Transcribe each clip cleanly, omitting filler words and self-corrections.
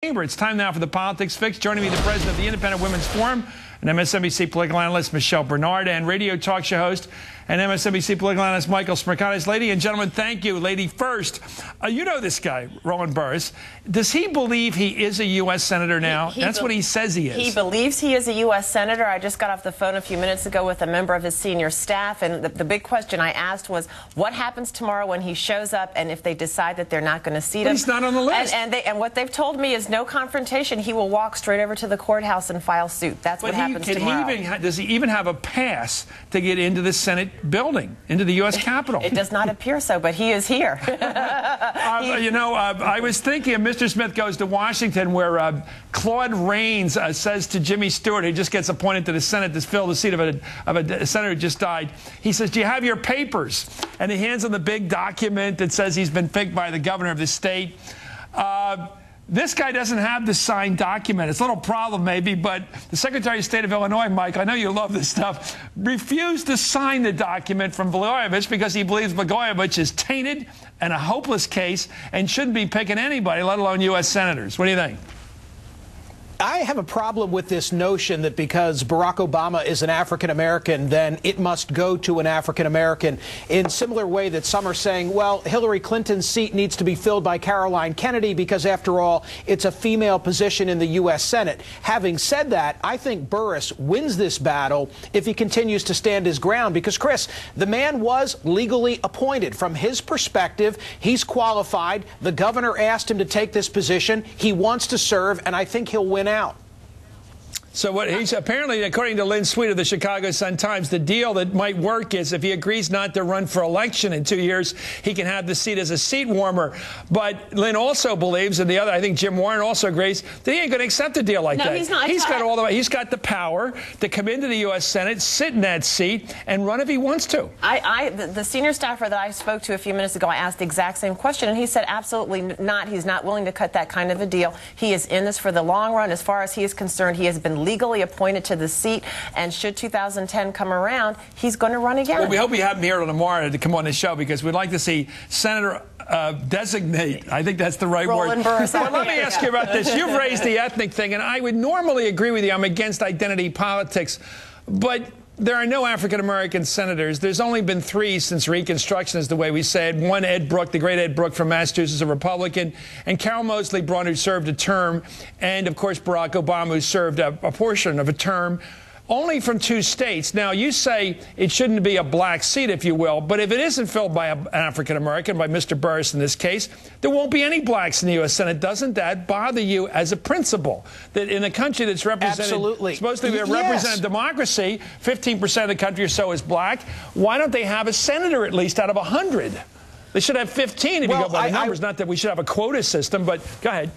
It's time now for the Politics Fix. Joining me, the president of the Independent Women's Forum and MSNBC political analyst Michelle Bernard, and radio talk show host and MSNBC political analyst Michael Smirkanis. Ladies and gentlemen, thank you. Lady first, you know this guy, Roland Burris. Does he believe he is a U.S. senator now? That's what he says he is. He believes he is a U.S. senator. I just got off the phone a few minutes ago with a member of his senior staff, and the big question I asked was, what happens tomorrow when he shows up and if they decide that they're not going to seat him? He's not on the list. And what they've told me is no confrontation. He will walk straight over to the courthouse and file suit. That's what happens tomorrow. Does he even have a pass to get into the Senate building, into the U.S. Capitol? It does not appear so, but he is here. I was thinking of Mr. Smith Goes to Washington, where Claude Rains says to Jimmy Stewart, who just gets appointed to the Senate to fill the seat of a senator who just died, he says, "Do you have your papers?" And he hands him the big document that says he's been picked by the governor of the state. This guy doesn't have the signed document. It's a little problem, maybe, but the Secretary of State of Illinois, Mike, I know you love this stuff, refused to sign the document from Blagojevich because he believes Blagojevich is tainted and a hopeless case and shouldn't be picking anybody, let alone U.S. senators. What do you think? I have a problem with this notion that because Barack Obama is an African-American, then it must go to an African-American, in similar way that some are saying, well, Hillary Clinton's seat needs to be filled by Caroline Kennedy because, after all, it's a female position in the U.S. Senate. Having said that, I think Burris wins this battle if he continues to stand his ground because, Chris, the man was legally appointed. From his perspective, he's qualified. The governor asked him to take this position. He wants to serve, and I think he'll win out. So what he's apparently, according to Lynn Sweet of the Chicago Sun-Times, the deal that might work is if he agrees not to run for election in 2 years, he can have the seat as a seat warmer. But Lynn also believes, and the other, I think Jim Warren also agrees, that he ain't going to accept a deal like that. No, he's not. He's got all the way. He's got the power to come into the U.S. Senate, sit in that seat, and run if he wants to. The senior staffer that I spoke to a few minutes ago, I asked the exact same question, and he said absolutely not. He's not willing to cut that kind of a deal. He is in this for the long run. As far as he is concerned, he has been legally appointed to the seat, and should 2010 come around, he's going to run again. Well, we hope we have him here tomorrow to come on the show because we'd like to see Senator designate. I think that's the right Roland word. Burris. Well, let me ask you about this. You've raised the ethnic thing, and I would normally agree with you. I'm against identity politics, but there are no African-American senators. There's only been 3 since Reconstruction, is the way we say it. One, Ed Brooke, the great Ed Brooke from Massachusetts, a Republican, and Carol Moseley Braun, who served a term, and, of course, Barack Obama, who served a portion of a term, only from 2 states. Now, you say it shouldn't be a black seat, if you will, but if it isn't filled by an African-American, by Mr. Burris in this case, there won't be any blacks in the U.S. Senate. Doesn't that bother you as a principle? That in a country that's represented, supposed to be a representative democracy, 15% of the country or so is black, why don't they have a senator at least out of 100? They should have 15 if you go by the numbers. Not that we should have a quota system, but go ahead.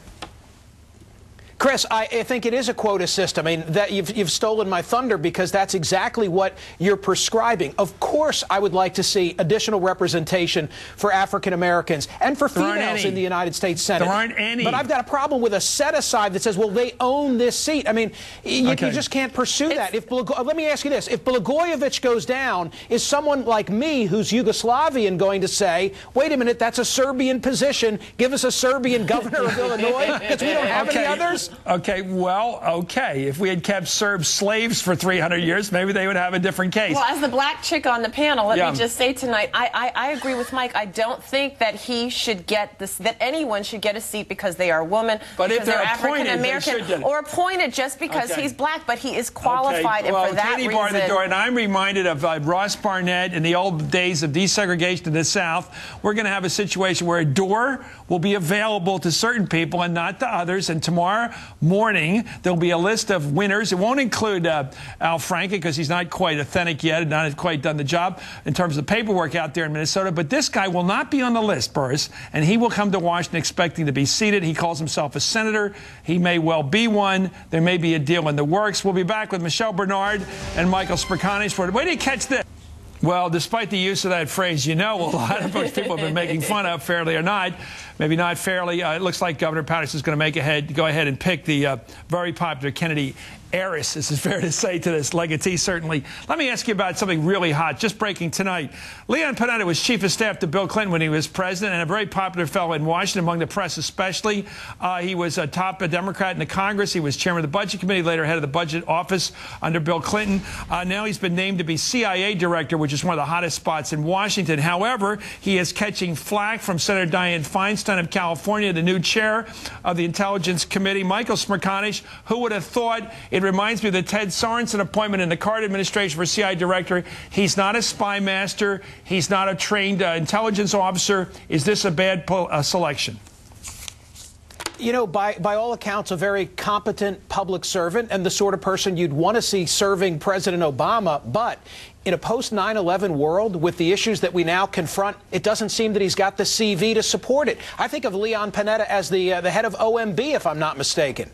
Chris, I think it is a quota system. I mean, that you've stolen my thunder because that's exactly what you're prescribing. Of course, I would like to see additional representation for African Americans and for females in the United States Senate. There aren't any. But I've got a problem with a set-aside that says, well, they own this seat. I mean, you just can't pursue that. Let me ask you this. If Blagojevich goes down, is someone like me, who's Yugoslavian, going to say, wait a minute, that's a Serbian position, give us a Serbian governor of Illinois because we don't have any others? Okay, well, okay. If we had kept Serb slaves for 300 years, maybe they would have a different case. Well, as the black chick on the panel, let me just say tonight, I agree with Mike. I don't think that he should get this, that anyone should get a seat because they are a woman, but if they're African American, or appointed just because he's black, but he is qualified, and for that reason. Barred the door, and I'm reminded of Ross Barnett in the old days of desegregation in the South. We're going to have a situation where a door will be available to certain people and not to others, and tomorrow morning there'll be a list of winners. It won't include Al Franken because he's not quite authentic yet and not quite done the job in terms of paperwork out there in Minnesota. But this guy will not be on the list, Burris, and he will come to Washington expecting to be seated. He calls himself a senator. He may well be one. There may be a deal in the works. We'll be back with Michelle Bernard and Michael Smirkanis. Where do you catch this? Well, despite the use of that phrase, you know, a lot of those people have been making fun of, fairly or not. maybe not fairly. It looks like Governor Patterson is going to go ahead and pick the very popular Kennedy heiress, this is fair to say, to this legatee, certainly. Let me ask you about something really hot, just breaking tonight. Leon Panetta was chief of staff to Bill Clinton when he was president, and a very popular fellow in Washington, among the press especially. He was a top Democrat in the Congress. He was chairman of the Budget Committee, later head of the Budget Office under Bill Clinton. Now he's been named to be CIA director, which is one of the hottest spots in Washington. However, he is catching flack from Senator Dianne Feinstein of California, the new chair of the Intelligence Committee. Michael Smerconish, who would have thought? It reminds me of the Ted Sorensen appointment in the Carter administration for CIA director. He's not a spy master. He's not a trained intelligence officer. Is this a bad selection? You know, by all accounts, a very competent public servant and the sort of person you'd want to see serving President Obama. But in a post-9/11 world, with the issues that we now confront, it doesn't seem that he's got the CV to support it. I think of Leon Panetta as the head of OMB, if I'm not mistaken.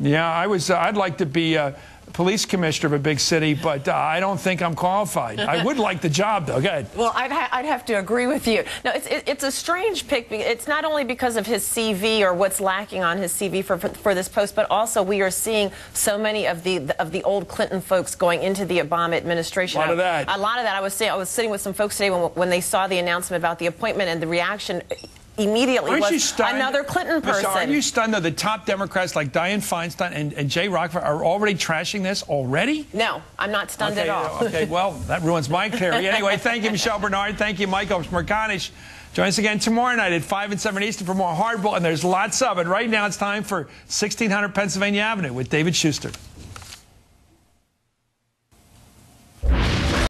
Yeah, I'd like to be a police commissioner of a big city, but I don't think I'm qualified. I would like the job, though. Go ahead. Well, I'd have to agree with you. No, it's a strange pick. It's not only because of his CV or what's lacking on his CV for this post, but also we are seeing so many of the old Clinton folks going into the Obama administration. A lot of that. A lot of that. I was sitting with some folks today when they saw the announcement about the appointment, and the reaction immediately was another Clinton person. Michelle, are you stunned that the top Democrats like Dianne Feinstein and Jay Rockefeller are already trashing this already? No, I'm not stunned at all. Okay, well, that ruins my theory. Anyway, thank you, Michelle Bernard. Thank you, Michael Smerconish. Join us again tomorrow night at 5 and 7 Eastern for more Hardball, and there's lots of it. Right now, it's time for 1600 Pennsylvania Avenue with David Schuster.